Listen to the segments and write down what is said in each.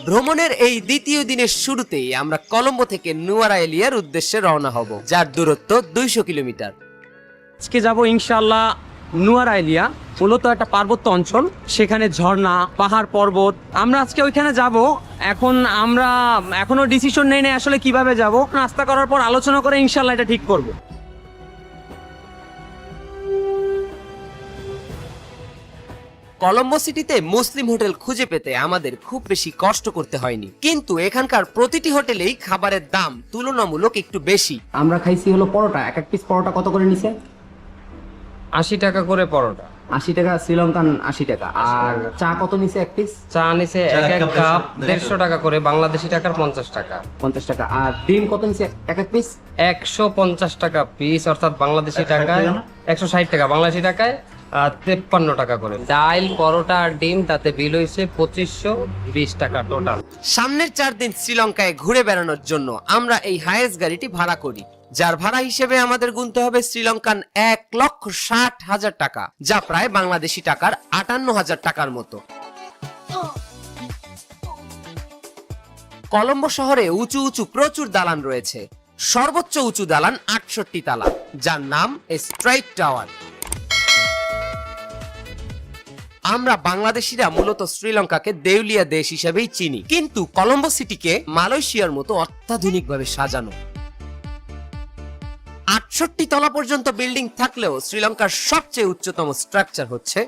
ভ্রমণের এই দ্বিতীয় দিনের শুরুতেই আমরা কলম্বো থেকে নুয়ারা এলিয়ার উদ্দেশ্যে রওনা হব, যার দূরত্ব 200 কিলোমিটার। আজকে যাব ইনশাআল্লাহ নুয়ারা এলিয়া। মূলত একটা পার্বত্য অঞ্চল, সেখানে ঝর্ণা, পাহাড়, পর্বত। আমরা আজকে ওইখানে যাব। এখন আমরা এখনো ডিসিশন নেই আসলে কিভাবে যাব। নাস্তা করার পর আলোচনা করে ইনশাআল্লাহ এটা ঠিক করব। কলম্বো সিটিতে মুসলিম হোটেল খুঁজে পেতে আমাদের খুব বেশি কষ্ট করতে হয়নি, কিন্তু এখানকার প্রতিটি হোটেলেই খাবারের দাম তুলনামূলক একটু বেশি। আমরা খাইছি হলো পরোটা। এক এক পিস পরোটা কত করে নিছে? 80 টাকা করে পরোটা। 80 টাকা, শ্রীলঙ্কান 80 টাকা। আর চা কত নিছে এক পিস? চা নিছে এক এক কাপ 150 টাকা করে, বাংলাদেশি টাকার 50 টাকা। 50 টাকা। আর ডিম কত নিছে এক এক পিস? 150 টাকা পিস, অর্থাৎ বাংলাদেশি টাকায় 160 টাকা, বাংলাদেশি টাকায় 53 টাকা করে। ডাল, পরোটা আর ডিম, তাতে বিল হয়েছে 2520 টাকা টোটাল। সামনের 4 দিন শ্রীলঙ্কায় ঘুরে বেড়ানোর জন্য আমরা এই হায়েস্ট গাড়িটি ভাড়া করি, যার ভাড়া হিসেবে আমাদের গুনতে হবে শ্রীলঙ্কান 1,60,000 টাকা, যা প্রায় বাংলাদেশি টাকার 58,000 টাকার মতো। কলম্বো শহরে উঁচু উঁচু প্রচুর দালান রয়েছে। সর্বোচ্চ উঁচু দালান 68 তালা, যার নাম স্ট্রাইট টাওয়ার। আমরা বাংলাদেশিরা মূলত শ্রীলঙ্কাকে দেউলিয়া দেশ হিসেবেই চিনি, কিন্তু কলম্বো সিটিকে মালয়েশিয়ার মতো অত্যাধুনিকভাবে সাজানো। 68 তলা পর্যন্ত বিল্ডিং থাকলেও শ্রীলঙ্কার সবচেয়ে উচ্চতম স্ট্রাকচার হচ্ছে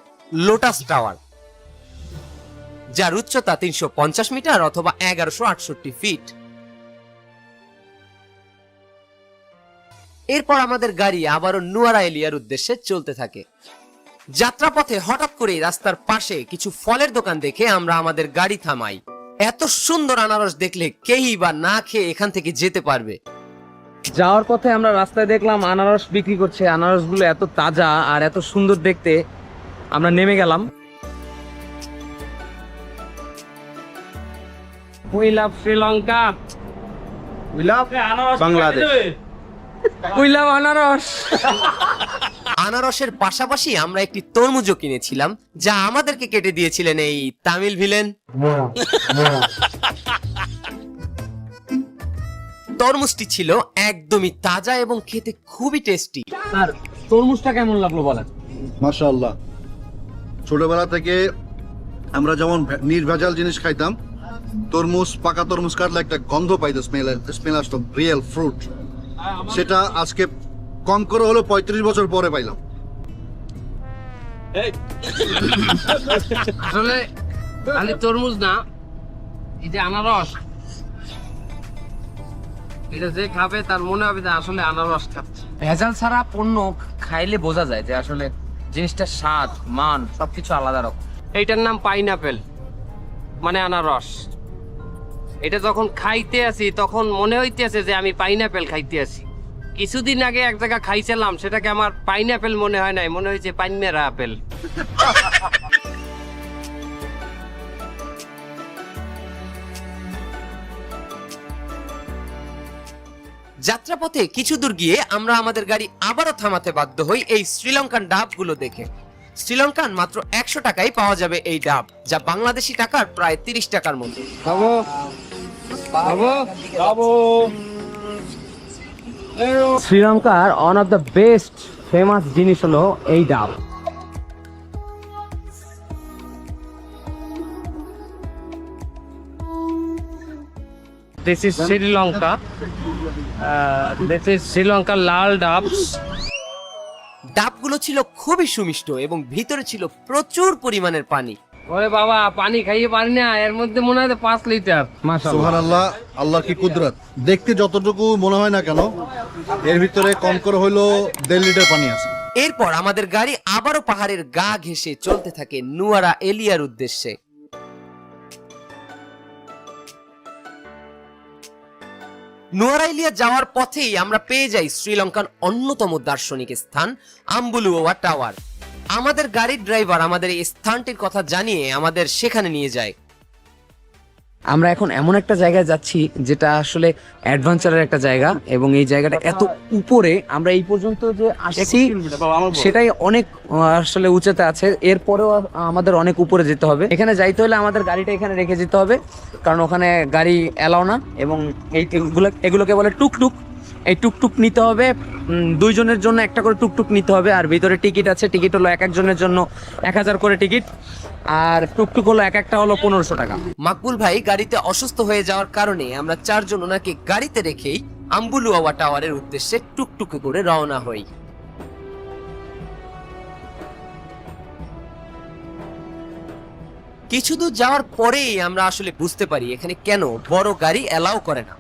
লোটাস টাওয়ার, যার উচ্চতা 350 মিটার অথবা 1168 ফিট। এরপর আমাদের গাড়ি আবারও নুয়ারা এলিয়ার উদ্দেশ্যে চলতে থাকে। যাত্রাপথে হঠাৎ করেই রাস্তার পাশে কিছু ফলের দোকান দেখে আমরা আমাদের গাড়ি থামাই। এত সুন্দর আনারস দেখলে কেই বা না খেয়ে এখান থেকে যেতে পারবে। যাওয়ার পথে আমরা রাস্তায় দেখলাম আনারস বিক্রি করছে। আনারসগুলো এত তাজা আর এত সুন্দর দেখতে, আমরা নেমে গেলাম। We love Sri Lanka, we love Bangladesh, we love আনারস। আনারসের পাশাপাশি আমরা একটি তরমুজও কিনেছিলাম, যা আমাদেরকে কেটে দিয়েছিলেন এই তামিল ভিলেন। তরমুজটি ছিল একদমই তাজা এবং খেতে খুবই টেস্টি। স্যার, তরমুজটা কেমন লাগলো বলেন? মাশাআল্লাহ। ছোটবেলা থেকে আমরা যেমন নির্ভেজাল জিনিস খাইতাম, তরমুজ, পাকা তরমুজ কাটলে একটা গন্ধ পাইতো, স্মেল আসতো, রিয়েল ফ্রুট। সেটা আজকে কম করে হলো 35 বছর পরে পাইলাম। আসলে খালি তরমুজ না, এই যে আনারস, এটা যে খাবে তার মনে হবে যে আসলে আনারস খাচ্ছে। ভেজাল ছাড়া পণ্য খাইলে বোঝা যায় যে আসলে জিনিসটার স্বাদ, মান সবকিছু আলাদা রকম। এইটার নাম পাইনাপেল, মানে আনারস। এটা যখন খাইতে আসি তখন মনে হইতেছে যে আমি পাইনাপেল খাইতে আসি। কিছুদিন আগে এক জায়গা খাইছিলাম, সেটাকে আমার পাইনাপেল মনে হয় নাই, মনে হয়েছে পাইমেরা আপেল। যাত্রাপথে কিছু দূর গিয়ে আমরা আমাদের গাড়ি আবারও থামাতে বাধ্য হই এই শ্রীলঙ্কান ডাবগুলো দেখে। শ্রীলঙ্কান মাত্র 100 টাকায় পাওয়া যাবে এই ডাব, যা বাংলাদেশি টাকার প্রায় 30 টাকার মতো। শ্রীলঙ্কার one of the best famous জিনিস হলো এই ডাব। This is Sri Lanka. This is Sri Lanka লাল ডাবস। ডাবগুলো ছিল খুবই সুমিষ্ট এবং ভিতরে ছিল প্রচুর পরিমাণের পানি। ওরে বাবা, পানি খাইয়ে পারি না, এর মধ্যে মনে হয় 5 লিটার। সুবহানাল্লাহ, আল্লাহর কি কুদরত। দেখতে যতটুকু মনে হয় না কেন, এর ভিতরে কম করে হইলো 1.5 লিটার পানি আছে। এরপর আমাদের গাড়ি আবারও পাহাড়ের গা ঘেঁষে চলতে থাকে নুয়ারা এলিয়ার উদ্দেশ্যে। নুয়ারা এলিয়া যাওয়ার পথেই আমরা পেয়ে যাই শ্রীলঙ্কার অন্যতম দার্শনিক স্থান আম্বুলুওয়া টাওয়ার। আমাদের গাড়ির ড্রাইভার আমাদের এই স্থানটির কথা জানিয়ে আমাদের সেখানে নিয়ে যায়। আমরা এখন এমন একটা জায়গায় যাচ্ছি যেটা আসলে অ্যাডভেঞ্চারের একটা জায়গা, এবং এই জায়গাটা এত উপরে, আমরা এই পর্যন্ত যে আসছি সেটাই অনেক আসলে উঁচুতে আছে। এরপরেও আমাদের অনেক উপরে যেতে হবে। এখানে যাইতে হলে আমাদের গাড়িটা এখানে রেখে যেতে হবে, কারণ ওখানে গাড়ি এলাও না। এবং এগুলোকে বলে টুকটুক। এই টুকটুক নিতে হবে, 2 জনের জন্য একটা করে টুকটুক নিতে হবে। আর ভিতরে টিকিট আছে, টিকিট হলো এক একজনের জন্য 1000 করে টিকিট, আর টুকটুক হলো একটা হলো 1500 টাকা। মাকবুল ভাই গাড়িতে অসুস্থ হয়ে যাওয়ার কারণে আমরা 4 জন ওনাকে গাড়িতে রেখেই আম্বুলুয়াওয়া টাওয়ারের উদ্দেশ্যে টুকটুকে করে রওনা হই। কিছু দূর যাওয়ার পরেই আমরা আসলে বুঝতে পারি এখানে কেন বড় গাড়ি এলাও করে না।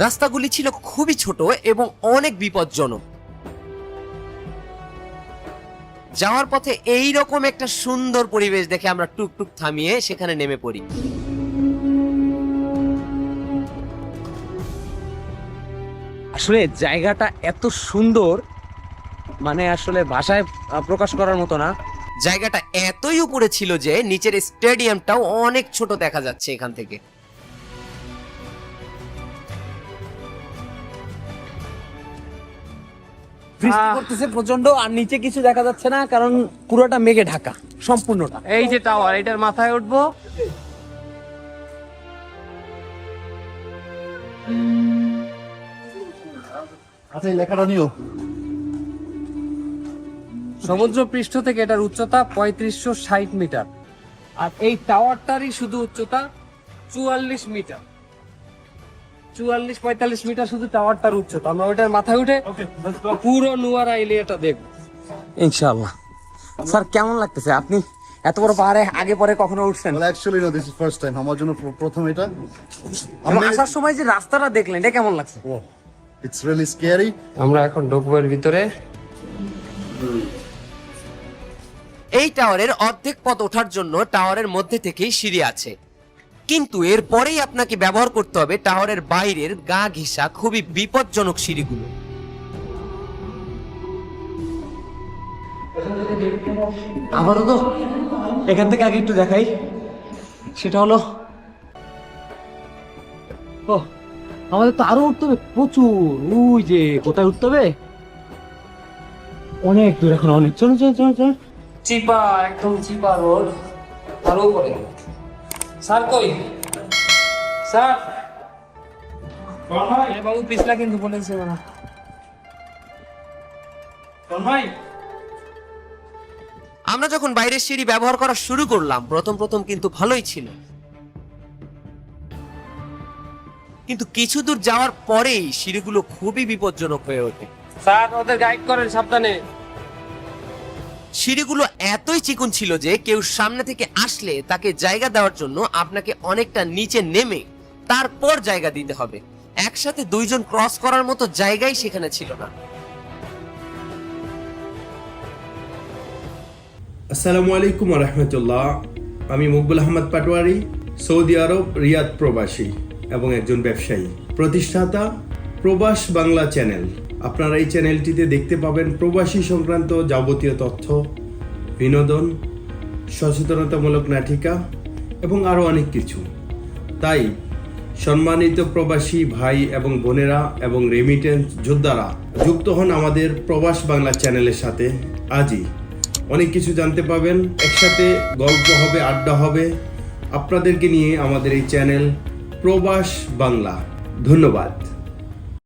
রাস্তাগুলি ছিল খুবই ছোট এবং অনেক বিপজ্জনক। যাওয়ার পথে এই রকম একটা সুন্দর পরিবেশ দেখে আমরা টুকটুক থামিয়ে সেখানে নেমে পড়ি। আসলে জায়গাটা এত সুন্দর, মানে আসলে ভাষায় প্রকাশ করার মতো না। জায়গাটা এতই উপরে ছিল যে নিচের স্টেডিয়ামটাও অনেক ছোট দেখা যাচ্ছে এখান থেকে। বৃষ্টি করতেছে প্রচন্ড, আর নিচে কিছু দেখা যাচ্ছে না কারণ পুরোটা মেঘে ঢাকা, সম্পূর্ণটা। এই যে টাওয়ার, এটার মাথায় উঠবো। আচ্ছা, এই লেখাটা নিও। সমুদ্র পৃষ্ঠ থেকে এটার উচ্চতা 3560 মিটার, আর এই টাওয়ারটারই শুধু উচ্চতা 44 মিটার। 44-45 মিটার শুধু টাওয়ারটার উচ্চতা। আমরা ওইটার মাথায় উঠে পুরো নুয়ারা এরিয়াটা দেখবো ইনশাআল্লাহ। স্যার কেমন লাগতেছে? আপনি এত বড় পাহাড়ে আগে পরে কখনো উঠছেন? Well, actually, no, this is first time. আমার জন্য প্রথম এটা। এবং আসার সময় যে রাস্তাটা দেখলেন, এটা কেমন লাগছে? It's really scary. আমরা এখন ঢুকবো এর ভিতরে। এই টাওয়ারের অর্ধেক পথ ওঠার জন্য টাওয়ারের মধ্যে থেকেই সিঁড়ি আছে, কিন্তু এরপরেই আপনাকে ব্যবহার করতে হবে টাওয়ারের বাইরের গা ঘেঁষা খুবই বিপজ্জনক সিঁড়িগুলো। আমারও তো এখান থেকে আগে একটু দেখাই, সেটা হলো ও আমাদের তো আরো উঠতে হবে প্রচুর। ওই যে কোথায় উঠতে হবে, অনেক দূর এখন, অনেক। চলো চলো চলো চলো। চিপা, একদম চিপা রোড। আর উপরে স্যার কই? স্যার বাবু পিছলা কিন্তু বলেছে না। আমরা যখন বাইরের সিঁড়ি ব্যবহার করা শুরু করলাম, প্রথম কিন্তু ভালোই ছিল, কিন্তু কিছু দূর যাওয়ার পরেই সিঁড়িগুলো খুবই বিপজ্জনক হয়ে ওঠে। স্যার ওদের গাইড করেন, সাবধানে। সিঁড়িগুলো এতই চিকন ছিল যে কেউ সামনে থেকে আসলে তাকে জায়গা দেওয়ার জন্য আপনাকে অনেকটা নিচে নেমে তারপর জায়গা দিতে হবে। একসাথে 2 জন ক্রস করার মতো জায়গাই সেখানে ছিল না। আসসালামু আলাইকুম রহমতুল্লাহ। আমি মকবুল আহমদ পাটোয়ারি, সৌদি আরব রিয়াদ প্রবাসী এবং একজন ব্যবসায়ী, প্রতিষ্ঠাতা প্রবাস বাংলা চ্যানেল। আপনারা এই চ্যানেলটিতে দেখতে পাবেন প্রবাসী সংক্রান্ত যাবতীয় তথ্য, বিনোদন, সচেতনতামূলক নাটিকা এবং আরও অনেক কিছু। তাই সম্মানিত প্রবাসী ভাই এবং বোনেরা এবং রেমিটেন্স যোদ্ধারা যুক্ত হন আমাদের প্রবাস বাংলা চ্যানেলের সাথে। আজই অনেক কিছু জানতে পাবেন, একসাথে গল্প হবে, আড্ডা হবে আপনাদেরকে নিয়ে আমাদের এই চ্যানেল প্রবাস বাংলা। ধন্যবাদ।